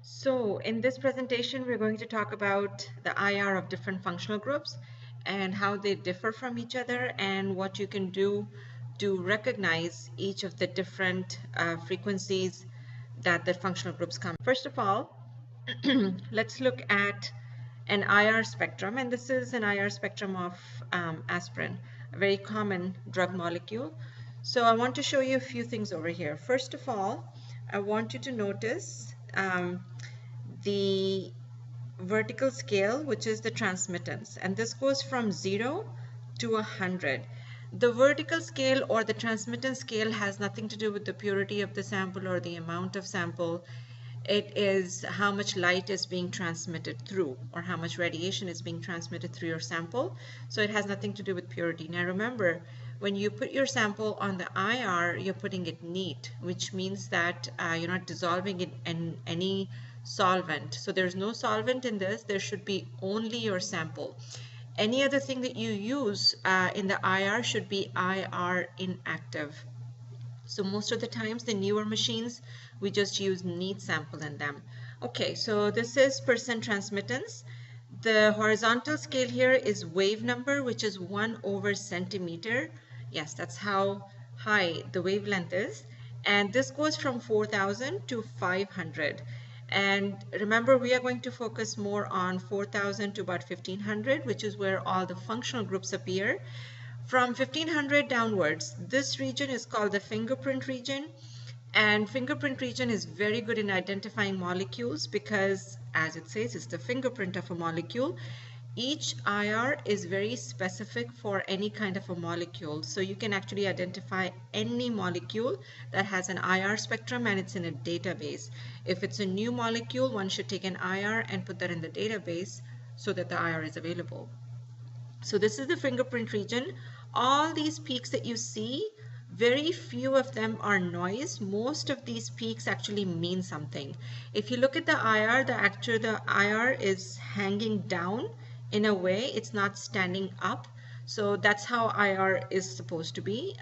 So in this presentation, we're going to talk about the IR of different functional groups and how they differ from each other and what you can do to recognize each of the different frequencies that the functional groups come. First of all, let's look at an IR spectrum, and this is an IR spectrum of aspirin, a very common drug molecule. So I want to show you a few things over here. First of all, I want you to notice the vertical scale, which is the transmittance, and this goes from 0 to 100. The vertical scale or the transmittance scale has nothing to do with the purity of the sample or the amount of sample. It is how much light is being transmitted through or how much radiation is being transmitted through your sample. So it has nothing to do with purity. Now remember, when you put your sample on the IR, you're putting it neat, which means that you're not dissolving it in any solvent. So there's no solvent in this. There should be only your sample. Any other thing that you use in the IR should be IR inactive. So most of the times the newer machines, we just use neat sample in them. Okay, so this is percent transmittance. The horizontal scale here is wave number, which is 1/centimeter. Yes, that's how high the wavelength is. And this goes from 4,000 to 500. And remember, we are going to focus more on 4,000 to about 1,500, which is where all the functional groups appear. From 1,500 downwards, this region is called the fingerprint region. And fingerprint region is very good in identifying molecules because, as it says, it's the fingerprint of a molecule. Each IR is very specific for any kind of a molecule. So you can actually identify any molecule that has an IR spectrum and it's in a database. If it's a new molecule, one should take an IR and put that in the database so that the IR is available. So this is the fingerprint region. All these peaks that you see, very few of them are noise. Most of these peaks actually mean something. If you look at the IR, the IR is hanging down in a way. It's not standing up. So that's how IR is supposed to be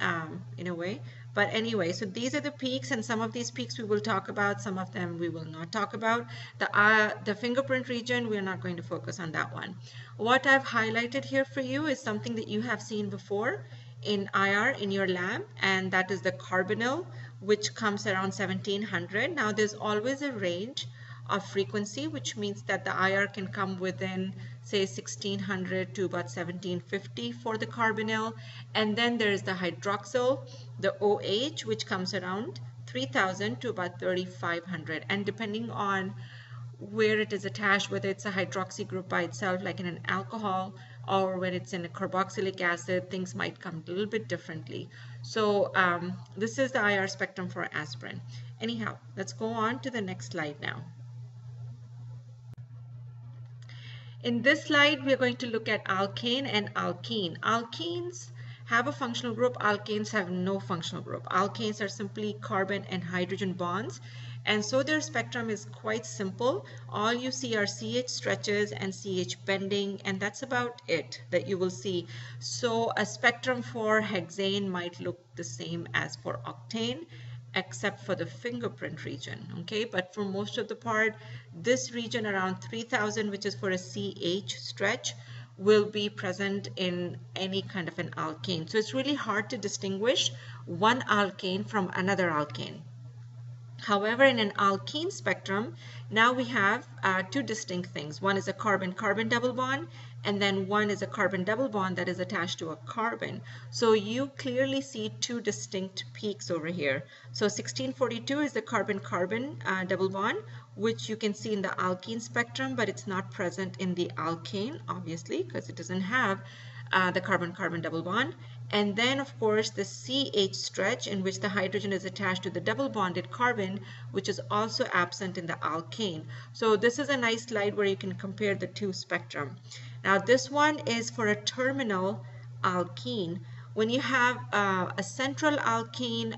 in a way. But anyway, so these are the peaks, and some of these peaks we will talk about, some of them we will not talk about. The fingerprint region, we're not going to focus on that one. What I've highlighted here for you is something that you have seen before in IR in your lab, and that is the carbonyl, which comes around 1,700. Now there's always a range of frequency, which means that the IR can come within, say, 1,600 to about 1,750 for the carbonyl. And then there's the hydroxyl, the OH, which comes around 3,000 to about 3,500. And depending on where it is attached, whether it's a hydroxy group by itself, like in an alcohol, or when it's in a carboxylic acid, things might come a little bit differently. So this is the IR spectrum for aspirin. Anyhow, let's go on to the next slide now. In this slide, we are going to look at alkane and alkene. Alkenes have a functional group. Alkanes have no functional group. Alkanes are simply carbon and hydrogen bonds. And so their spectrum is quite simple. All you see are CH stretches and CH bending, and that's about it that you will see. So a spectrum for hexane might look the same as for octane, except for the fingerprint region, okay? But for most of the part, this region around 3,000, which is for a CH stretch, will be present in any kind of an alkane. So it's really hard to distinguish one alkane from another alkane. However, in an alkene spectrum, now we have two distinct things. One is a carbon-carbon double bond, and then one is a carbon double bond that is attached to a carbon. So you clearly see two distinct peaks over here. So 1642 is the carbon-carbon double bond, which you can see in the alkene spectrum, but it's not present in the alkane, obviously, because it doesn't have the carbon-carbon double bond. And then, of course, the CH stretch, in which the hydrogen is attached to the double bonded carbon, which is also absent in the alkane. So this is a nice slide where you can compare the two spectrum. Now this one is for a terminal alkene. When you have a central alkene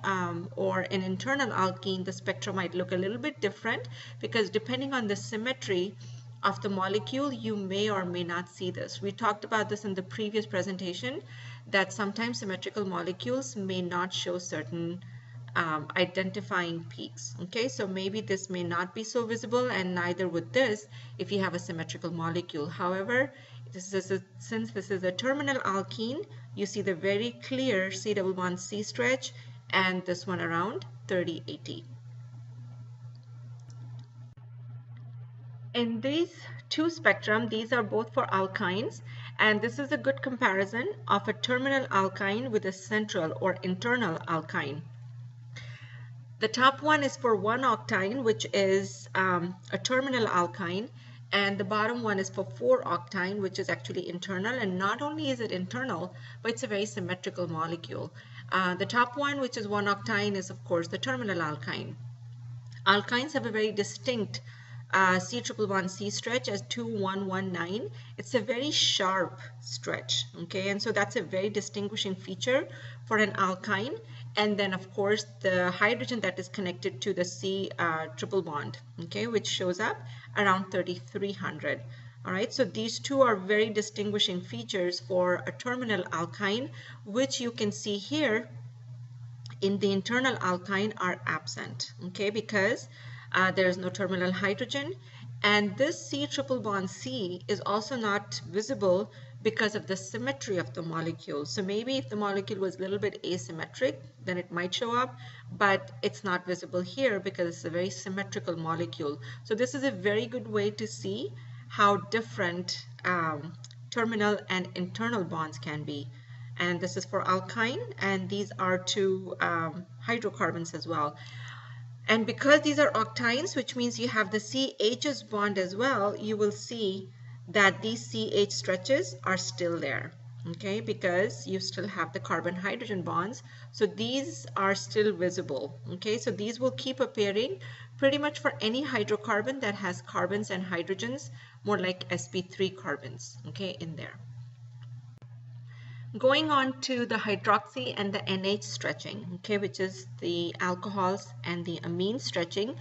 or an internal alkene, the spectrum might look a little bit different, because depending on the symmetry of the molecule, you may or may not see this. We talked about this in the previous presentation, that sometimes symmetrical molecules may not show certain identifying peaks. Okay, so maybe this may not be so visible, and neither would this if you have a symmetrical molecule. However, since this is a terminal alkene, you see the very clear C double bond C stretch, and this one around 30-80. In these two spectrum, these are both for alkynes, and this is a good comparison of a terminal alkyne with a central or internal alkyne. The top one is for 1-octane, which is a terminal alkyne, and the bottom one is for 4-octane, which is actually internal. And not only is it internal, but it's a very symmetrical molecule. The top one, which is 1-octane, is of course the terminal alkyne. Alkynes have a very distinct C triple bond C stretch as 2-1-1-9. It's a very sharp stretch, okay, and so that's a very distinguishing feature for an alkyne. And then of course the hydrogen that is connected to the C triple bond, okay, which shows up around 3300. All right, so these two are very distinguishing features for a terminal alkyne, which you can see here in the internal alkyne are absent, okay, because there is no terminal hydrogen, and this C triple bond C is also not visible because of the symmetry of the molecule. So maybe if the molecule was a little bit asymmetric, then it might show up, but it's not visible here because it's a very symmetrical molecule. So this is a very good way to see how different terminal and internal bonds can be. And this is for alkyne, and these are two hydrocarbons as well. And because these are octines, which means you have the CH's bond as well, you will see that these CH stretches are still there, okay, because you still have the carbon-hydrogen bonds. So these are still visible, okay, so these will keep appearing pretty much for any hydrocarbon that has carbons and hydrogens, more like sp3 carbons, okay, in there. Going on to the hydroxy and the NH stretching, okay, which is the alcohols and the amine stretching.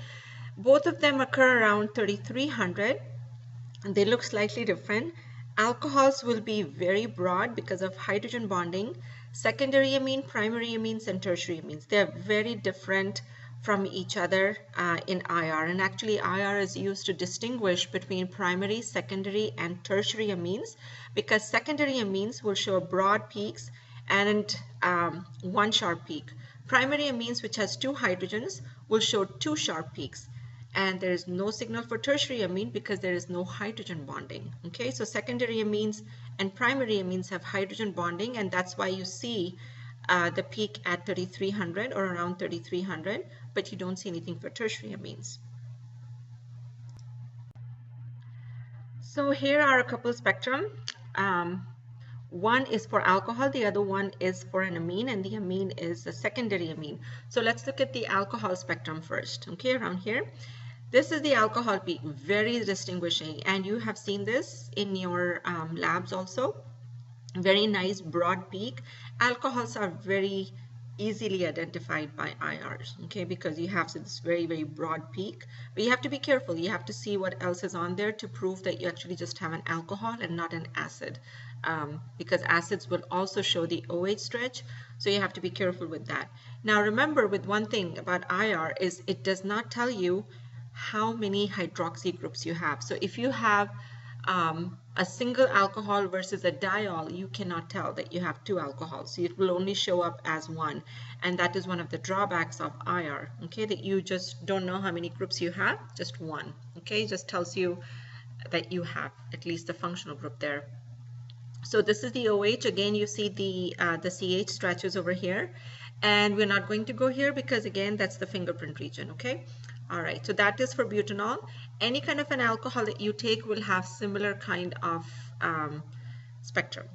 Both of them occur around 3300, and they look slightly different. Alcohols will be very broad because of hydrogen bonding. Secondary amine, primary amines, and tertiary amines, they are very different from each other in IR, and actually IR is used to distinguish between primary, secondary, and tertiary amines, because secondary amines will show broad peaks and one sharp peak. Primary amines, which has two hydrogens, will show two sharp peaks, and there is no signal for tertiary amine because there is no hydrogen bonding. Okay, so secondary amines and primary amines have hydrogen bonding, and that's why you see the peak at 3300 or around 3300, but you don't see anything for tertiary amines. So here are a couple spectrum. One is for alcohol, the other one is for an amine, and the amine is a secondary amine. So let's look at the alcohol spectrum first, okay, around here. This is the alcohol peak, very distinguishing, and you have seen this in your labs also. Very nice broad peak. Alcohols are very easily identified by IRs, okay, because you have this very, very broad peak. But you have to be careful. You have to see what else is on there to prove that you actually just have an alcohol and not an acid, because acids will also show the OH stretch, so you have to be careful with that. Now remember, with one thing about IR is it does not tell you how many hydroxy groups you have. So if you have a single alcohol versus a diol, you cannot tell that you have two alcohols. So it will only show up as one, and that is one of the drawbacks of IR, okay, that you just don't know how many groups you have, just one, okay, it just tells you that you have at least the functional group there. So this is the OH. Again, you see the CH stretches over here, and we're not going to go here because again that's the fingerprint region, okay. All right, so that is for butanol. Any kind of an alcohol that you take will have similar kind of spectrum.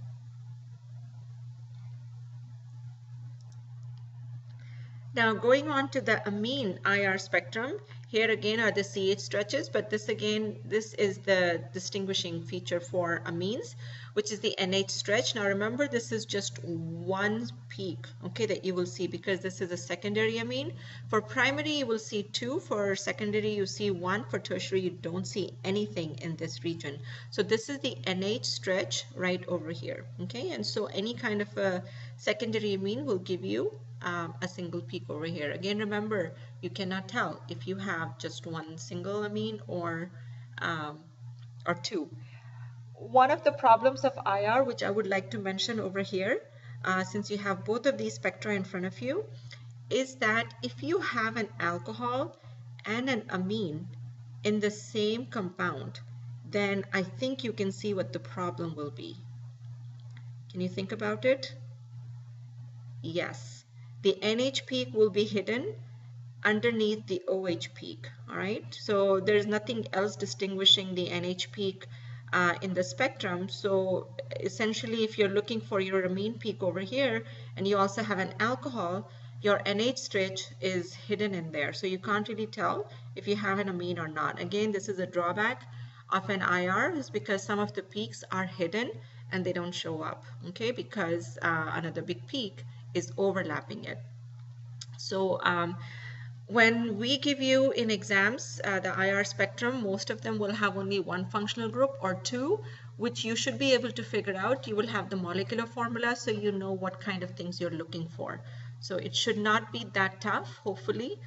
Now going on to the amine IR spectrum, here again are the CH stretches, but this is the distinguishing feature for amines, which is the NH stretch. Now remember, this is just one peak, okay, that you will see because this is a secondary amine. For primary you will see two, for secondary you see one, for tertiary you don't see anything in this region. So this is the NH stretch right over here, okay, and so any kind of a secondary amine will give you a single peak over here. Again, remember, you cannot tell if you have just one single amine or two. One of the problems of IR, which I would like to mention over here, since you have both of these spectra in front of you, is that if you have an alcohol and an amine in the same compound, then I think you can see what the problem will be. Can you think about it? Yes, the NH peak will be hidden underneath the OH peak. All right, so there's nothing else distinguishing the NH peak in the spectrum. So essentially, if you're looking for your amine peak over here and you also have an alcohol, your NH stretch is hidden in there. So you can't really tell if you have an amine or not. Again, this is a drawback of an IR, is because some of the peaks are hidden and they don't show up, okay, because another big peak is overlapping it. So when we give you in exams the IR spectrum, most of them will have only one functional group or two, which you should be able to figure out. You will have the molecular formula, so you know what kind of things you're looking for. So it should not be that tough. Hopefully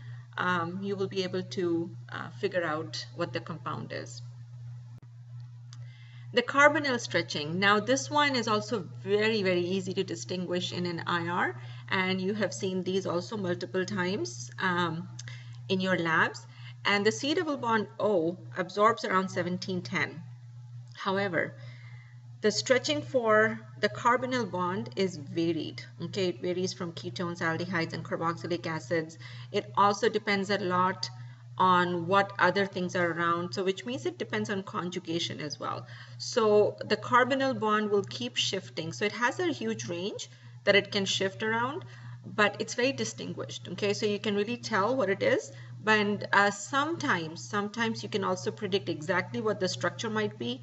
you will be able to figure out what the compound is. The carbonyl stretching. Now this one is also very, very easy to distinguish in an IR, and you have seen these also multiple times in your labs. And the C double bond O absorbs around 1710. However, the stretching for the carbonyl bond is varied. Okay, it varies from ketones, aldehydes, and carboxylic acids. It also depends a lot on what other things are around, so which means it depends on conjugation as well. So the carbonyl bond will keep shifting, so it has a huge range that it can shift around, but it's very distinguished. Okay, so you can really tell what it is, but sometimes you can also predict exactly what the structure might be,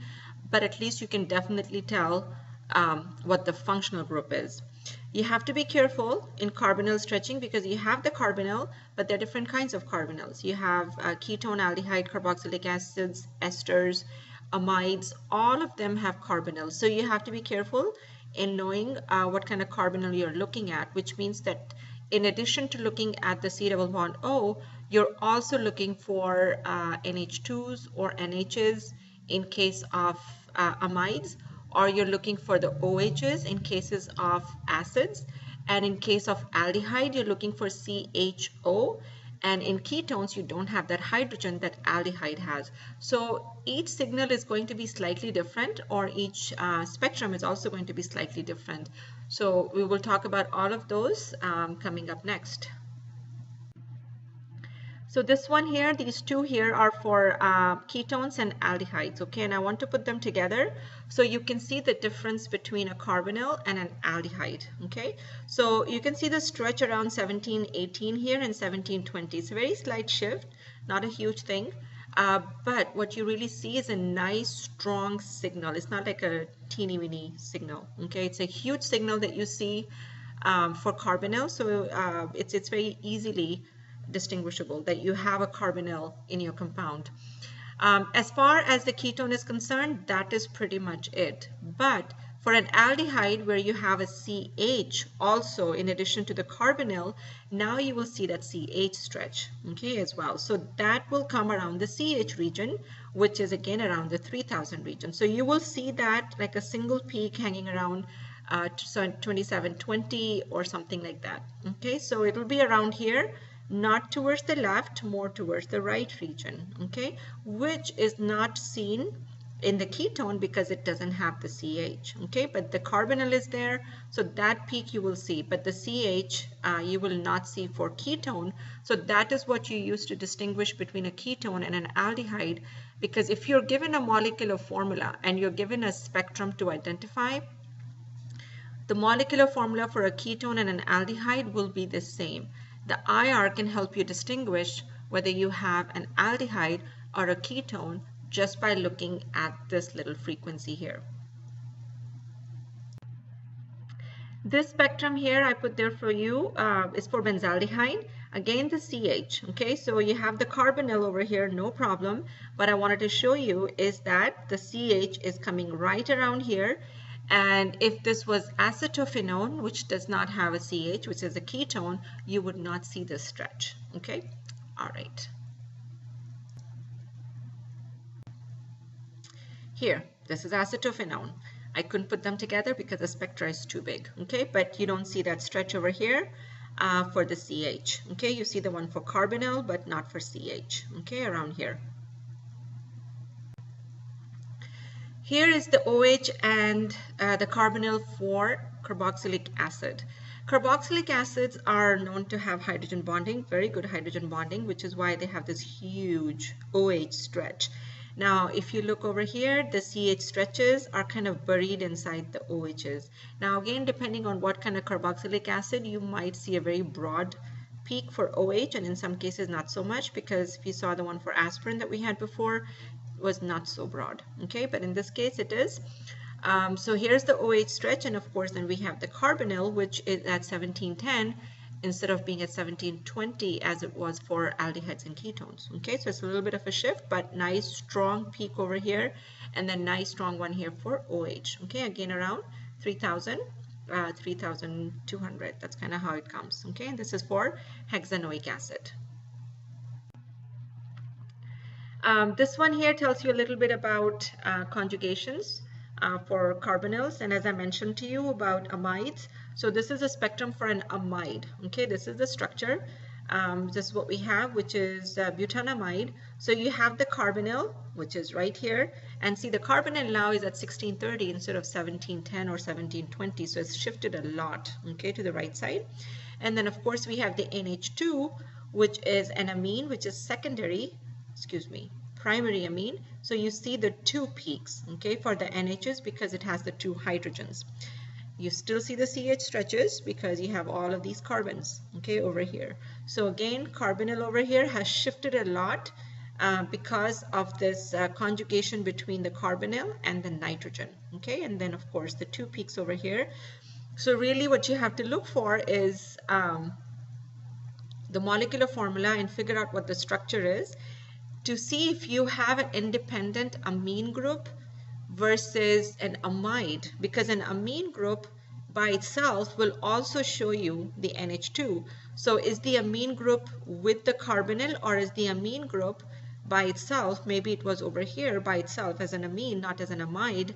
but at least you can definitely tell what the functional group is. You have to be careful in carbonyl stretching because you have the carbonyl, but there are different kinds of carbonyls. You have ketone, aldehyde, carboxylic acids, esters, amides, all of them have carbonyl. So you have to be careful in knowing what kind of carbonyl you're looking at, which means that in addition to looking at the C double bond O, you're also looking for NH2s or NHs in case of amides, or you're looking for the OHs in cases of acids, and in case of aldehyde you're looking for CHO, and in ketones you don't have that hydrogen that aldehyde has. So each signal is going to be slightly different, or each spectrum is also going to be slightly different. So we will talk about all of those coming up next. So this one here, these two here are for ketones and aldehydes, okay? And I want to put them together so you can see the difference between a carbonyl and an aldehyde, okay? So you can see the stretch around 1718 here and 1720. It's a very slight shift, not a huge thing. But what you really see is a nice strong signal. It's not like a teeny weeny signal, okay? It's a huge signal that you see for carbonyl. So it's very easily distinguishable that you have a carbonyl in your compound. As far as the ketone is concerned, that is pretty much it. But for an aldehyde where you have a CH also in addition to the carbonyl, now you will see that CH stretch, okay, as well. So that will come around the CH region, which is again around the 3000 region. So you will see that like a single peak hanging around 2720 or something like that. Okay, so it'll be around here, not towards the left, more towards the right region, okay, which is not seen in the ketone because it doesn't have the CH, okay, but the carbonyl is there, so that peak you will see, but the CH you will not see for ketone. So that is what you use to distinguish between a ketone and an aldehyde, because if you're given a molecular formula and you're given a spectrum to identify, the molecular formula for a ketone and an aldehyde will be the same. The IR can help you distinguish whether you have an aldehyde or a ketone just by looking at this little frequency here. This spectrum here I put there for you is for benzaldehyde. Again, the CH, okay, so you have the carbonyl over here, no problem. What I wanted to show you is that the CH is coming right around here, And if this was acetophenone, which does not have a CH, which is a ketone, you would not see this stretch. Okay, all right. Here, this is acetophenone. I couldn't put them together because the spectra is too big. Okay, but you don't see that stretch over here for the CH. Okay, you see the one for carbonyl, but not for CH. Okay, around here. Here is the OH and the carbonyl for carboxylic acid. Carboxylic acids are known to have hydrogen bonding, very good hydrogen bonding, which is why they have this huge OH stretch. Now, if you look over here, the CH stretches are kind of buried inside the OHs. Now, again, depending on what kind of carboxylic acid, you might see a very broad peak for OH, and in some cases not so much, because if you saw the one for aspirin that we had before, was not so broad. Okay, but in this case it is. So here's the OH stretch, and of course then we have the carbonyl, which is at 1710 instead of being at 1720 as it was for aldehydes and ketones. Okay, so it's a little bit of a shift, but nice strong peak over here, and then nice strong one here for OH. Okay, again around 3000, 3200. That's kind of how it comes. Okay, and this is for hexanoic acid. This one here tells you a little bit about conjugations for carbonyls, and as I mentioned to you about amides. So this is a spectrum for an amide. Okay, this is the structure. This is what we have, which is butanamide. So you have the carbonyl, which is right here, and see the carbonyl now is at 1630 instead of 1710 or 1720. So it's shifted a lot, okay, to the right side. And then of course we have the NH2, which is an amine, which is primary amine. So you see the two peaks, okay, for the NHs because it has the two hydrogens. You still see the CH stretches because you have all of these carbons, okay, over here. So again, carbonyl over here has shifted a lot because of this conjugation between the carbonyl and the nitrogen, okay, and then of course the two peaks over here. So really what you have to look for is the molecular formula and figure out what the structure is, to see if you have an independent amine group versus an amide, because an amine group by itself will also show you the NH2. So is the amine group with the carbonyl, or is the amine group by itself, maybe it was over here by itself as an amine, not as an amide,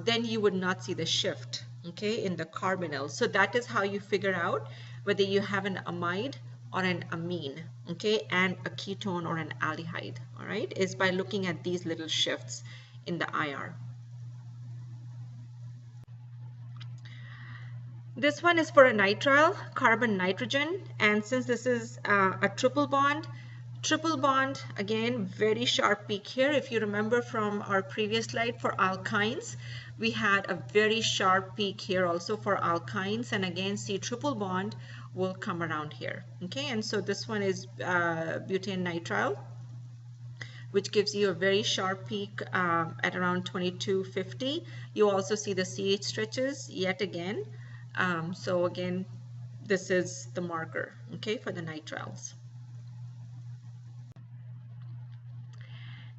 then you would not see the shift, okay, in the carbonyl. So that is how you figure out whether you have an amide or an amine, okay, and a ketone or an aldehyde, all right, is by looking at these little shifts in the IR. This one is for a nitrile, carbon nitrogen, and since this is a triple bond, again, very sharp peak here. If you remember from our previous slide for alkynes, we had a very sharp peak here also for alkynes, and again, see triple bond will come around here, okay, and so this one is butane nitrile, which gives you a very sharp peak at around 2250. You also see the CH stretches yet again. So again, this is the marker, okay, for the nitriles.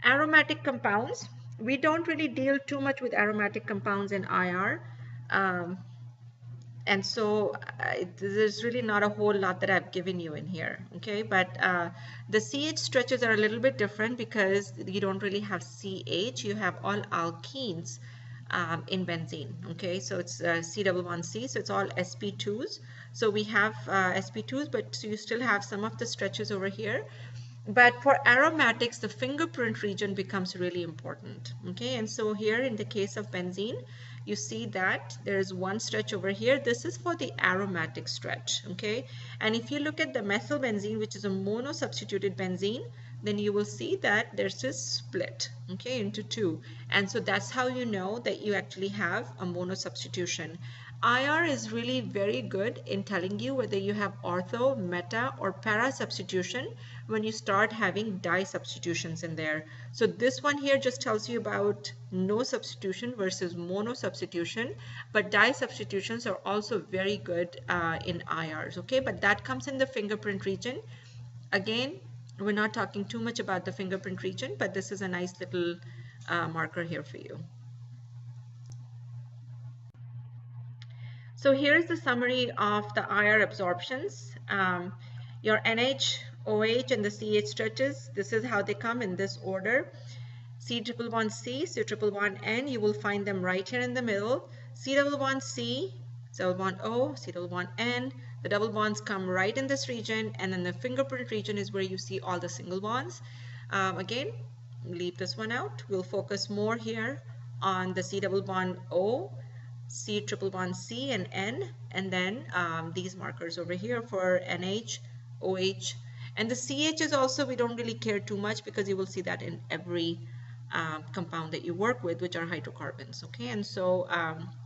Aromatic compounds. We don't really deal too much with aromatic compounds in IR. And so there's really not a whole lot that I've given you in here, okay? But the CH stretches are a little bit different because you don't really have CH, you have all alkenes in benzene, okay? So it's C-double-bond-C, so it's all sp2s. So we have sp2s, but so you still have some of the stretches over here. But for aromatics, the fingerprint region becomes really important, okay? And so here in the case of benzene, you see that there is one stretch over here. This is for the aromatic stretch, okay? And if you look at the methylbenzene, which is a monosubstituted benzene, then you will see that there's this split, okay, into two. And so that's how you know that you actually have a monosubstitution. IR is really very good in telling you whether you have ortho, meta, or para substitution when you start having di substitutions in there. So this one here just tells you about no substitution versus mono substitution, but di substitutions are also very good in IRs, okay? But that comes in the fingerprint region. Again, we're not talking too much about the fingerprint region, but this is a nice little marker here for you. So here's the summary of the IR absorptions. Your NH, OH, and the CH stretches, this is how they come in this order. C triple bond C, C triple bond N, you will find them right here in the middle. C double bond C, double bond O, C double bond N. The double bonds come right in this region, and then the fingerprint region is where you see all the single bonds. Again, leave this one out. We'll focus more here on the C double bond O, C triple bond C and N, and then these markers over here for NH, OH, and the CH is also, we don't really care too much because you will see that in every compound that you work with, which are hydrocarbons. Okay, and so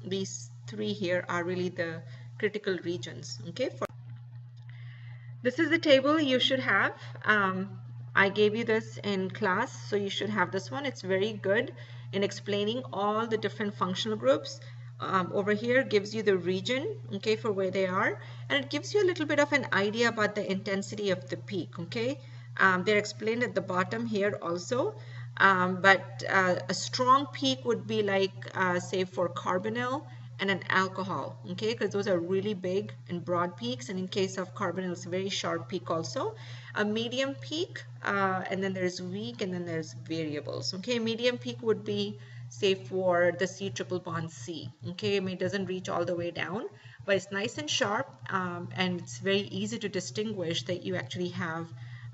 these three here are really the critical regions. Okay, this is the table you should have. I gave you this in class, so you should have this one. It's very good in explaining all the different functional groups. Over here gives you the region, okay, for where they are, and it gives you a little bit of an idea about the intensity of the peak. Okay, they're explained at the bottom here also, but a strong peak would be like say for carbonyl and an alcohol, okay, because those are really big and broad peaks, and in case of carbonyl it's a very sharp peak also. A medium peak, and then there's weak, and then there's variables. Okay, medium peak would be say for the C triple bond C. Okay, I mean, it doesn't reach all the way down, but it's nice and sharp, and it's very easy to distinguish that you actually have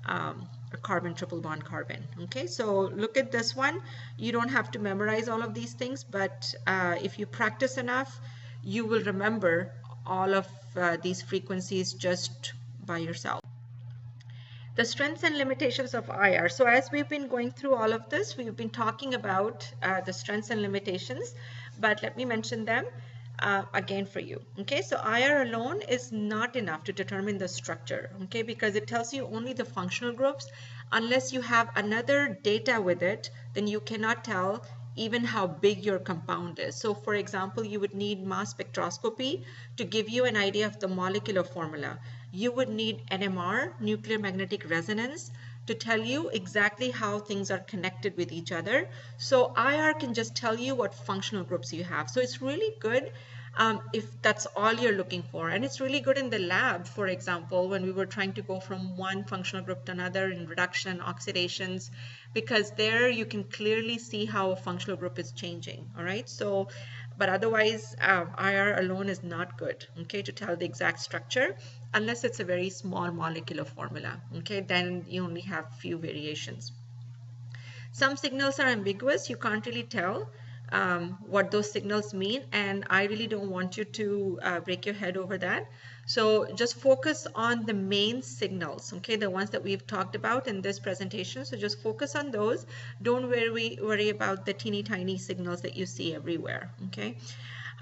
a carbon triple bond carbon. Okay, so look at this one. You don't have to memorize all of these things, but if you practice enough, you will remember all of these frequencies just by yourself. The strengths and limitations of IR. So as we've been going through all of this, we've been talking about the strengths and limitations, but let me mention them again for you. Okay, so IR alone is not enough to determine the structure, okay, because it tells you only the functional groups. Unless you have another data with it, then you cannot tell even how big your compound is. So for example, you would need mass spectroscopy to give you an idea of the molecular formula. You would need NMR, nuclear magnetic resonance, to tell you exactly how things are connected with each other. So IR can just tell you what functional groups you have. So it's really good if that's all you're looking for. And it's really good in the lab, for example, when we were trying to go from one functional group to another in reduction, oxidations, because there you can clearly see how a functional group is changing. All right, so but otherwise IR alone is not good, okay, to tell the exact structure, unless it's a very small molecular formula. Okay, then you only have few variations. Some signals are ambiguous. You can't really tell what those signals mean, and I really don't want you to break your head over that. So just focus on the main signals, okay, the ones that we've talked about in this presentation. So just focus on those. Don't worry about the teeny tiny signals that you see everywhere, okay.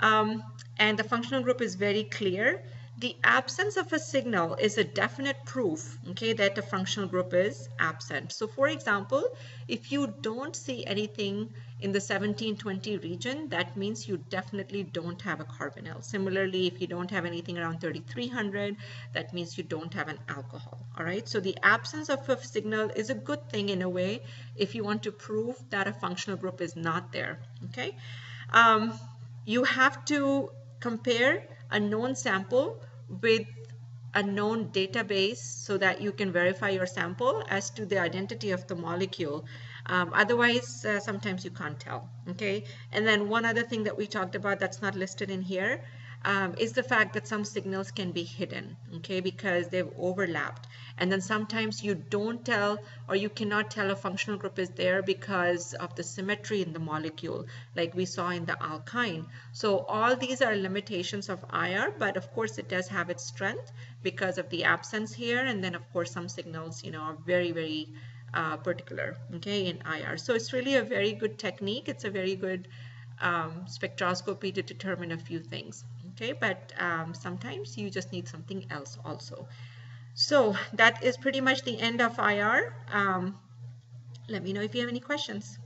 And the functional group is very clear. The absence of a signal is a definite proof, okay, that a functional group is absent. So for example, if you don't see anything in the 1720 region, that means you definitely don't have a carbonyl. Similarly, if you don't have anything around 3300, that means you don't have an alcohol. All right, so the absence of a signal is a good thing in a way if you want to prove that a functional group is not there. Okay, you have to compare a known sample with a known database so that you can verify your sample as to the identity of the molecule. Otherwise, sometimes you can't tell. Okay, and then one other thing that we talked about that's not listed in here is the fact that some signals can be hidden, okay, because they've overlapped. And then sometimes you don't tell, or you cannot tell a functional group is there because of the symmetry in the molecule, like we saw in the alkyne. So all these are limitations of IR, but of course it does have its strength because of the absence here. And then of course some signals, you know, are very, very particular, okay, in IR. So it's really a very good technique. It's a very good spectroscopy to determine a few things, okay, but sometimes you just need something else also. So that is pretty much the end of IR. Let me know if you have any questions.